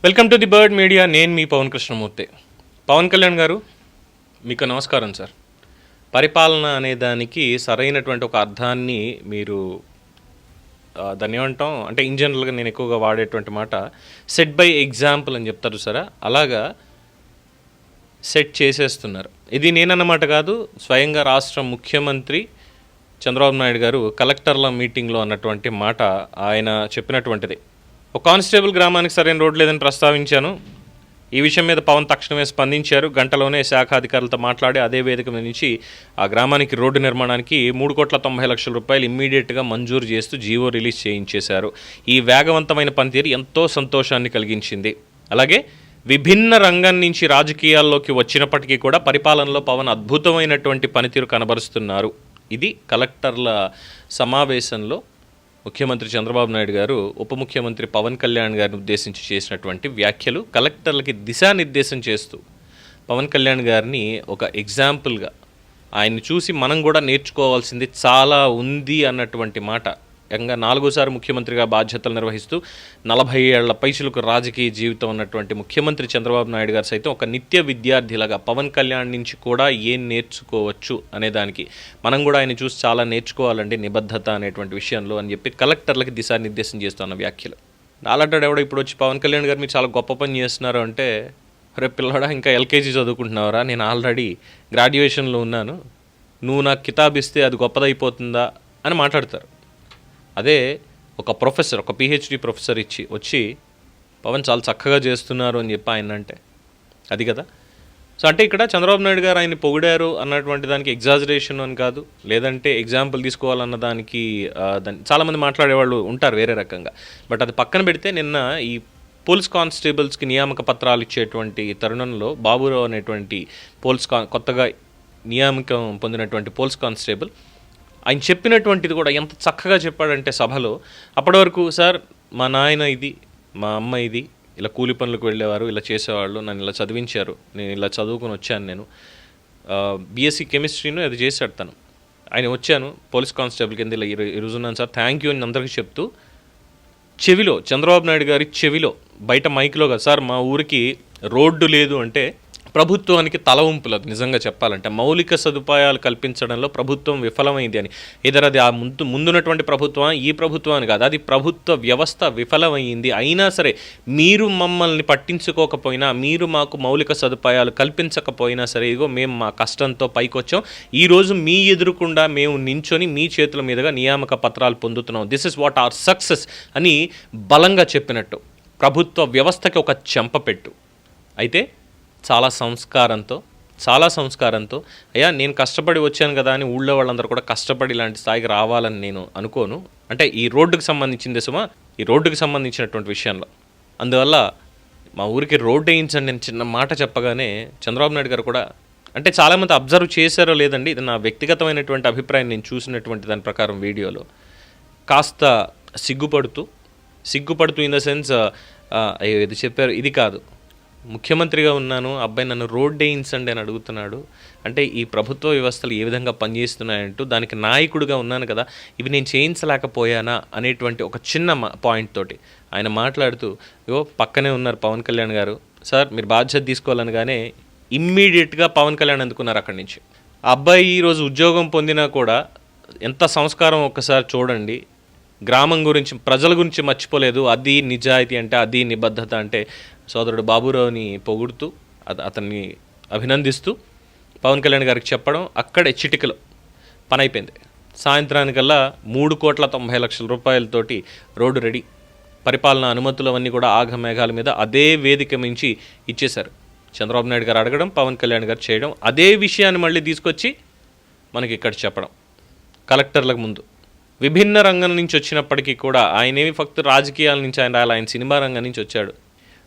Welcome to the bird media. నేను మీ పవన్ కృష్ణమూర్తి. పవన్ కళ్యాణ్ గారు, మీకు నమస్కారం సార్. పరిపాలన అనే దానికి సరైనటువంటి ఒక అర్థాన్ని మీరు దాన్ని ఏమంటాం అంటే ఇన్ జనరల్గా నేను ఎక్కువగా వాడేటువంటి మాట సెట్ బై ఎగ్జాంపుల్ అని చెప్తారు సరే, అలాగా సెట్ చేసేస్తున్నారు. ఇది నేనన్నమాట కాదు, స్వయంగా రాష్ట్ర ముఖ్యమంత్రి చంద్రబాబు నాయుడు గారు కలెక్టర్ల మీటింగ్లో అన్నటువంటి మాట ఆయన చెప్పినటువంటిది. ఒక కానిస్టేబుల్ గ్రామానికి సరైన రోడ్డు లేదని ప్రస్తావించాను. ఈ విషయం మీద పవన్ తక్షణమే స్పందించారు. గంటలోనే శాఖ అధికారులతో మాట్లాడి అదే వేదిక నుంచి ఆ గ్రామానికి రోడ్డు నిర్మాణానికి 3,90,00,000 రూపాయలు ఇమ్మీడియట్గా మంజూరు చేస్తూ జీవో రిలీజ్ చేయించేశారు. ఈ వేగవంతమైన పనితీరు ఎంతో సంతోషాన్ని కలిగించింది. అలాగే విభిన్న రంగం నుంచి రాజకీయాల్లోకి వచ్చినప్పటికీ కూడా పరిపాలనలో పవన్ అద్భుతమైనటువంటి పనితీరు కనబరుస్తున్నారు. ఇది కలెక్టర్ల సమావేశంలో ముఖ్యమంత్రి చంద్రబాబు నాయుడు గారు ఉప ముఖ్యమంత్రి పవన్ కళ్యాణ్ గారిని ఉద్దేశించి చేసినటువంటి వ్యాఖ్యలు. కలెక్టర్లకి దిశానిర్దేశం చేస్తూ పవన్ కళ్యాణ్ గారిని ఒక ఎగ్జాంపుల్గా ఆయన్ని చూసి మనం కూడా నేర్చుకోవాల్సింది చాలా ఉంది అన్నటువంటి మాట. ఏకంగా 4సారి ముఖ్యమంత్రిగా బాధ్యతలు నిర్వహిస్తూ 40 ఏళ్ల పైచులకు రాజకీయ జీవితం ఉన్నటువంటి ముఖ్యమంత్రి చంద్రబాబు నాయుడు గారు సైతం ఒక నిత్య విద్యార్థిలాగా పవన్ కళ్యాణ్ నుంచి కూడా ఏం నేర్చుకోవచ్చు అనేదానికి మనం కూడా ఆయన చూసి చాలా నేర్చుకోవాలండి నిబద్ధత అనేటువంటి విషయంలో అని చెప్పి కలెక్టర్లకి దిశానిర్దేశం చేస్తున్న వ్యాఖ్యలు. నాలంటాడు ఎవడో ఇప్పుడు వచ్చి పవన్ కళ్యాణ్ గారు మీరు చాలా గొప్ప పని చేస్తున్నారు అంటే, రేపు పిల్లడా ఇంకా ఎల్కేజీ చదువుకుంటున్నావరా, నేను ఆల్రెడీ గ్రాడ్యుయేషన్లో ఉన్నాను, నువ్వు నాకు కితాబ్ ఇస్తే అది గొప్పదైపోతుందా అని మాట్లాడతారు. అదే ఒక ప్రొఫెసర్, ఒక పిహెచ్డి ప్రొఫెసర్ వచ్చి పవన్ చాలా చక్కగా చేస్తున్నారు అని చెప్పి ఆయన అంటే అది కదా. సో అంటే ఇక్కడ చంద్రబాబు నాయుడు గారు ఆయన్ని పొగిడారు అన్నటువంటి దానికి ఎగ్జాజరేషన్ అని కాదు, లేదంటే ఎగ్జాంపుల్ తీసుకోవాలన్న దానికి దాన్ని చాలామంది మాట్లాడేవాళ్ళు ఉంటారు వేరే రకంగా. బట్ అది పక్కన పెడితే నిన్న ఈ పోలీస్ కానిస్టేబుల్స్కి నియామక పత్రాలు ఇచ్చేటువంటి తరుణంలో బాబురావు అనేటువంటి కొత్తగా నియామకం పొందినటువంటి పోలీస్ కానిస్టేబుల్ ఆయన చెప్పినటువంటిది కూడా ఎంత చక్కగా చెప్పాడంటే సభలో, అప్పటి వరకు సార్ మా నాయన ఇది, మా అమ్మ ఇది, ఇలా కూలి పనులకు వెళ్ళేవారు, ఇలా చేసేవాళ్ళు, నన్ను ఇలా చదివించారు, నేను ఇలా చదువుకొని వచ్చాను, నేను బీఎస్సీ కెమిస్ట్రీను అది చేశాడు తను, ఆయన వచ్చాను పోలీస్ కానిస్టేబుల్ కింద ఇలా ఈరోజున్నాను సార్, థ్యాంక్ యూ అని అందరికీ చెప్తూ చెవిలో చంద్రబాబు నాయుడు గారి చెవిలో బయట మైక్లో కదా సార్ మా ఊరికి రోడ్డు లేదు అంటే ప్రభుత్వానికి తల ఉంపులేదు. నిజంగా చెప్పాలంటే మౌలిక సదుపాయాలు కల్పించడంలో ప్రభుత్వం విఫలమైంది అని. ఏదైనా అది ఆ ముందున్నటువంటి ప్రభుత్వం ఈ ప్రభుత్వాన్ని కాదు, అది ప్రభుత్వ వ్యవస్థ విఫలమైంది. అయినా సరే మీరు మమ్మల్ని పట్టించుకోకపోయినా, మీరు మాకు మౌలిక సదుపాయాలు కల్పించకపోయినా సరే, ఇదిగో మేము మా కష్టంతో పైకొచ్చాం, ఈరోజు మీ ఎదురుకుండా మేము నించొని మీ చేతుల మీదుగా నియామక పత్రాలు పొందుతున్నాం, this is what are success అని బలంగా చెప్పినట్టు ప్రభుత్వ వ్యవస్థకి ఒక చెంపపెట్టు. అయితే చాలా సంస్కారంతో అయ్యా నేను కష్టపడి వచ్చాను కదా అని ఊళ్ళో వాళ్ళందరూ కూడా కష్టపడి ఇలాంటి స్థాయికి రావాలని నేను అనుకోను. అంటే ఈ రోడ్డుకి సంబంధించింది సుమా, ఈ రోడ్డుకి సంబంధించినటువంటి విషయంలో అందువల్ల మా ఊరికి రోడ్డు వేయించండి నేను చిన్న మాట చెప్పగానే చంద్రబాబు నాయుడు గారు కూడా, అంటే చాలామంది అబ్జర్వ్ చేశారో లేదండి, ఇది నా వ్యక్తిగతమైనటువంటి అభిప్రాయం, నేను చూసినటువంటి దాని ప్రకారం వీడియోలో కాస్త సిగ్గుపడుతూ ఇన్ ద సెన్స్ అయ్యో ఇది చెప్పారు ఇది కాదు, ముఖ్యమంత్రిగా ఉన్నాను, అబ్బాయి నన్ను రోడ్ వేయించండి అని అడుగుతున్నాడు అంటే ఈ ప్రభుత్వ వ్యవస్థలు ఏ విధంగా పనిచేస్తున్నాయంటూ దానికి నాయకుడిగా ఉన్నాను కదా, ఇవి నేను చేయించలేకపోయానా అనేటువంటి ఒక చిన్న పాయింట్ తోటి ఆయన మాట్లాడుతూ, పక్కనే ఉన్నారు పవన్ కళ్యాణ్ గారు, సార్ మీరు బాధ్యత తీసుకోవాలనగానే ఇమ్మీడియట్గా పవన్ కళ్యాణ్ అందుకున్నారు అక్కడి నుంచి. ఆ అబ్బాయి ఈరోజు ఉద్యోగం పొందినా కూడా ఎంత సంస్కారం ఒక్కసారి చూడండి, గ్రామం గురించి ప్రజల గురించి మర్చిపోలేదు, అది నిజాయితీ అంటే, అది నిబద్ధత అంటే సోదరుడు బాబురావుని పొగుడుతూ అతన్ని అభినందిస్తూ పవన్ కళ్యాణ్ గారికి చెప్పడం, అక్కడే చిటికలో పని అయిపోయింది. సాయంత్రానికల్లా 3,90,00,000 రూపాయలతోటి రోడ్డు రెడీ, పరిపాలనా అనుమతులు అవన్నీ కూడా ఆఘమేఘాల మీద అదే వేదిక మించి ఇచ్చేశారు. చంద్రబాబు నాయుడు గారు అడగడం, పవన్ కళ్యాణ్ గారు చేయడం, అదే విషయాన్ని మళ్ళీ తీసుకొచ్చి మనకి ఇక్కడ చెప్పడం కలెక్టర్లకు ముందు. విభిన్న రంగం నుంచి వచ్చినప్పటికీ కూడా ఆయనేమి ఫక్త్ రాజకీయాల నుంచి ఆయన సినిమా రంగం నుంచి వచ్చాడు.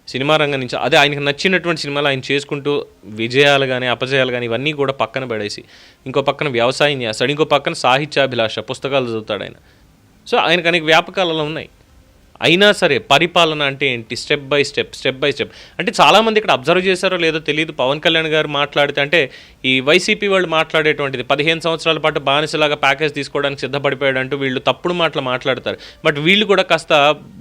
సినిమా రంగం నుంచి అదే ఆయనకు నచ్చినటువంటి సినిమాలు ఆయన చేసుకుంటూ విజయాలు కానీ అపజయాలు కానీ ఇవన్నీ కూడా పక్కన పడేసి ఇంకో పక్కన వ్యవసాయం చేస్తాడు, ఇంకో పక్కన సాహిత్యాభిలాష పుస్తకాలు చదువుతాడు ఆయన. సో ఆయనకు అనేక వ్యాపకాలలో ఉన్నాయి. అయినా సరే పరిపాలన అంటే ఏంటి, స్టెప్ బై స్టెప్ అంటే చాలామంది ఇక్కడ అబ్జర్వ్ చేశారో లేదో తెలియదు. పవన్ కళ్యాణ్ గారు మాట్లాడితే అంటే ఈ వైసీపీ వాళ్ళు మాట్లాడేటువంటిది 15 సంవత్సరాల పాటు బానిసలాగా ప్యాకేజ్ తీసుకోవడానికి సిద్ధపడిపోయాడు అంటూ వీళ్ళు తప్పుడు మాటలు మాట్లాడతారు. బట్ వీళ్ళు కూడా కాస్త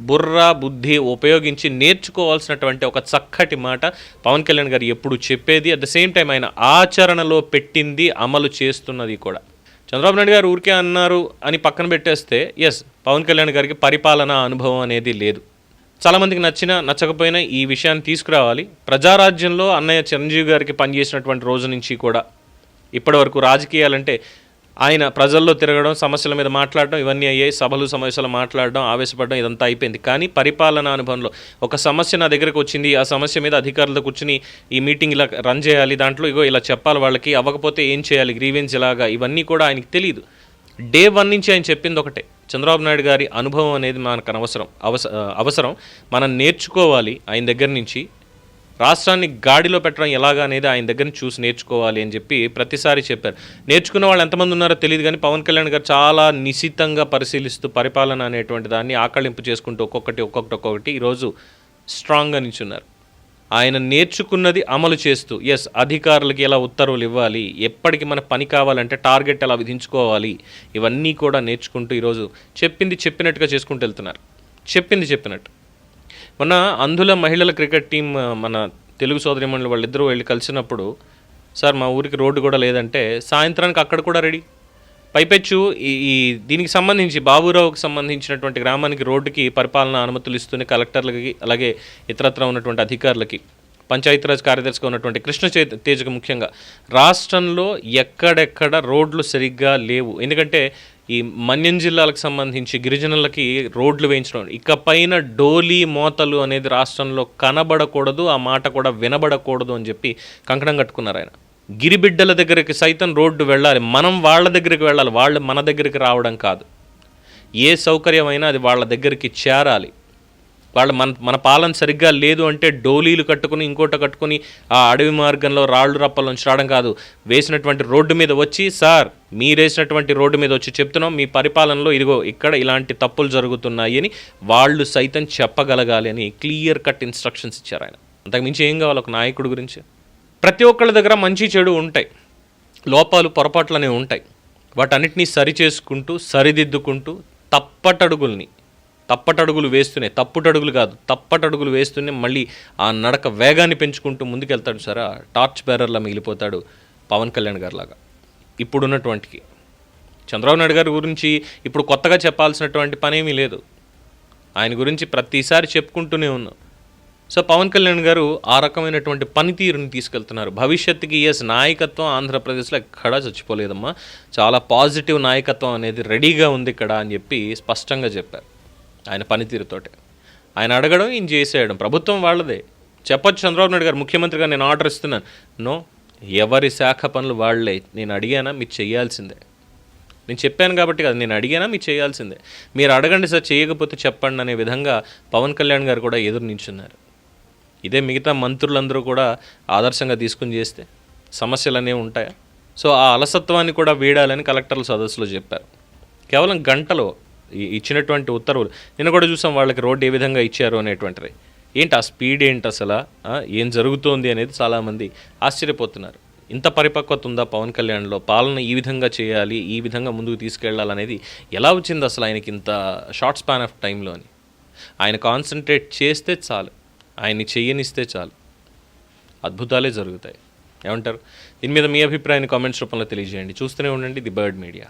బుర్ర బుద్ధి ఉపయోగించి నేర్చుకోవాల్సినటువంటి ఒక చక్కటి మాట పవన్ కళ్యాణ్ గారు ఎప్పుడు చెప్పేది, అట్ ద సేమ్ టైం ఆయన ఆచరణలో పెట్టింది, అమలు చేస్తున్నది కూడా. చంద్రబాబు నాయుడు గారు ఊరికే అన్నారు అని పక్కన పెట్టేస్తే ఎస్, పవన్ కళ్యాణ్ గారికి పరిపాలనా అనుభవం అనేది లేదు. చాలామందికి నచ్చినా నచ్చకపోయినా ఈ విషయాన్ని తీసుకురావాలి. ప్రజారాజ్యంలో అన్నయ్య చిరంజీవి గారికి పనిచేసినటువంటి రోజు నుంచి కూడా ఇప్పటి వరకు రాజకీయాలంటే ఆయన ప్రజల్లో తిరగడం, సమస్యల మీద మాట్లాడడం, ఇవన్నీ అయ్యాయి. సభలు సమావేశాలు మాట్లాడడం, ఆవేశపడడం, ఇదంతా అయిపోయింది. కానీ పరిపాలనా అనుభవంలో ఒక సమస్య నా దగ్గరకు వచ్చింది, ఆ సమస్య మీద అధికారులు కూర్చుని ఈ మీటింగ్ ఇలా రన్ చేయాలి, దాంట్లో ఇగో ఇలా చెప్పాలి వాళ్ళకి, అవ్వకపోతే ఏం చేయాలి, గ్రీవెన్స్ ఇలాగా, ఇవన్నీ కూడా ఆయనకి తెలియదు. డే 1 నుంచి ఆయన చెప్పింది ఒకటే, చంద్రబాబు నాయుడు గారి అనుభవం అనేది మనకు అవసరం, మనం నేర్చుకోవాలి ఆయన దగ్గర నుంచి. రాష్ట్రాన్ని గాడిలో పెట్టడం ఎలాగా అనేది ఆయన దగ్గర నుంచి చూసి నేర్చుకోవాలి అని చెప్పి ప్రతిసారి చెప్పారు. నేర్చుకున్న వాళ్ళు ఎంతమంది ఉన్నారో తెలియదు, కానీ పవన్ కళ్యాణ్ గారు చాలా నిశితంగా పరిశీలిస్తూ పరిపాలన అనేటువంటి దాన్ని ఆకళింపు చేసుకుంటూ ఒక్కొక్కటి ఈరోజు స్ట్రాంగ్గా నిల్చున్నారు. ఆయన నేర్చుకున్నది అమలు చేస్తూ ఎస్, అధికారులకి ఎలా ఉత్తర్వులు ఇవ్వాలి, ఎప్పటికి మన పని కావాలంటే టార్గెట్ ఎలా విధించుకోవాలి, ఇవన్నీ కూడా నేర్చుకుంటూ ఈరోజు చెప్పింది చెప్పినట్టుగా చేసుకుంటూ వెళ్తున్నారు. చెప్పింది చెప్పినట్టు. మొన్న అంధుల మహిళల క్రికెట్ టీం మన తెలుగు సోదరిమణులు వాళ్ళిద్దరూ వెళ్ళి కలిసినప్పుడు, సార్ మా ఊరికి రోడ్డు కూడా లేదంటే సాయంత్రానికి అక్కడ కూడా రెడీ. పైపెచ్చు ఈ దీనికి సంబంధించి బాబురావుకి సంబంధించినటువంటి గ్రామానికి రోడ్డుకి పరిపాలన అనుమతులు ఇస్తూనే కలెక్టర్లకి, అలాగే ఇతరత్ర ఉన్నటువంటి అధికారులకి, పంచాయతీరాజ్ కార్యదర్శిగా ఉన్నటువంటి కృష్ణ తేజకు ముఖ్యంగా రాష్ట్రంలో ఎక్కడెక్కడ రోడ్లు సరిగ్గా లేవు. ఎందుకంటే ఈ మన్యం జిల్లాలకు సంబంధించి గిరిజనులకి రోడ్లు వేయించడం, ఇకపైన డోలీ మోతలు అనేది రాష్ట్రంలో కనబడకూడదు, ఆ మాట కూడా వినబడకూడదు అని చెప్పి కంకణం కట్టుకున్నారు ఆయన. గిరిబిడ్డల దగ్గరికి సైతం రోడ్డు వెళ్ళాలి, మనం వాళ్ళ దగ్గరికి వెళ్ళాలి, వాళ్ళు మన దగ్గరికి రావడం కాదు. ఏ సౌకర్యమైనా అది వాళ్ళ దగ్గరికి చేరాలి. వాళ్ళు మన పాలన సరిగ్గా లేదు అంటే డోలీలు కట్టుకుని ఇంకోట కట్టుకుని ఆ అడవి మార్గంలో రాళ్ళు రప్పలోంచి రావడం కాదు. వేసినటువంటి రోడ్డు మీద వచ్చి, సార్ మీరేసినటువంటి రోడ్డు మీద వచ్చి చెప్తున్నాం, మీ పరిపాలనలో ఇదిగో ఇక్కడ ఇలాంటి తప్పులు జరుగుతున్నాయి అని వాళ్ళు సైతం చెప్పగలగాలి అని క్లియర్ కట్ ఇన్స్ట్రక్షన్స్ ఇచ్చారు ఆయన. అంతకుమించి ఏం కావాలి ఒక నాయకుడి గురించి? ప్రతి ఒక్కళ్ళ దగ్గర మంచి చెడు ఉంటాయి, లోపాలు పొరపాట్లు అనేవి ఉంటాయి. వాటన్నిటినీ సరిచేసుకుంటూ సరిదిద్దుకుంటూ తప్పటడుగులు వేస్తూనే, తప్పుటడుగులు కాదు తప్పటడుగులు వేస్తూనే మళ్ళీ ఆ నడక వేగాన్ని పెంచుకుంటూ ముందుకెళ్తాడు. సరే, టార్చ్ బేరర్లా మిగిలిపోతాడు పవన్ కళ్యాణ్ గారు లాగా. ఇప్పుడున్నటువంటికి చంద్రబాబు నాయుడు గారి గురించి ఇప్పుడు కొత్తగా చెప్పాల్సినటువంటి పనేమీ లేదు. ఆయన గురించి ప్రతిసారి చెప్పుకుంటూనే ఉన్నాం. సో పవన్ కళ్యాణ్ గారు ఆ రకమైనటువంటి పనితీరుని తీసుకెళ్తున్నారు. భవిష్యత్తుకి ఎస్, నాయకత్వం ఆంధ్రప్రదేశ్లో ఎక్కడా చచ్చిపోలేదమ్మా, చాలా పాజిటివ్ నాయకత్వం అనేది రెడీగా ఉంది ఇక్కడ అని చెప్పి స్పష్టంగా చెప్పారు ఆయన పనితీరుతోటే. ఆయన అడగడం, ఈయన చేసేయడం, ప్రభుత్వం వాళ్ళదే. చెప్పొచ్చు చంద్రబాబు నాయుడు గారు ముఖ్యమంత్రిగా నేను ఆర్డర్ ఇస్తున్నాను. నో, ఎవరి శాఖ పనులు వాళ్ళే. నేను అడిగానా మీరు చేయాల్సిందే. నేను చెప్పాను కాబట్టి కదా, నేను అడిగానా మీరు చేయాల్సిందే. మీరు అడగండి సార్, చేయకపోతే చెప్పండి అనే విధంగా పవన్ కళ్యాణ్ గారు కూడా ఎదురు నిల్చున్నారు. ఇదే మిగతా మంత్రులందరూ కూడా ఆదర్శంగా తీసుకుని చేస్తే సమస్యలు అనేవి ఉంటాయా? సో ఆ అలసత్వాన్ని కూడా వీడాలని కలెక్టర్ల సదస్సులో చెప్పారు. కేవలం గంటలో ఇచ్చినటువంటి ఉత్తర్వులు నిన్న కూడా చూసాం, వాళ్ళకి రోడ్డు ఏ విధంగా ఇచ్చారు అనేటువంటిది. ఏంటి ఆ స్పీడ్ ఏంటి అసలు, ఏం జరుగుతోంది అనేది చాలామంది ఆశ్చర్యపోతున్నారు. ఇంత పరిపక్వత ఉందా పవన్ కళ్యాణ్లో? పాలన ఈ విధంగా చేయాలి, ఈ విధంగా ముందుకు తీసుకెళ్లాలనేది ఎలా వచ్చింది అసలు ఆయనకి ఇంత షార్ట్ స్పాన్ ఆఫ్ టైంలో అని? ఆయన కాన్సన్ట్రేట్ చేస్తే చాలు, ఆయన్ని చెయ్యనిస్తే చాలు, అద్భుతాలే జరుగుతాయి. ఏమంటారు? దీని మీద మీ అభిప్రాయాన్ని కామెంట్స్ రూపంలో తెలియజేయండి. చూస్తూనే ఉండండి ది బర్డ్ మీడియా.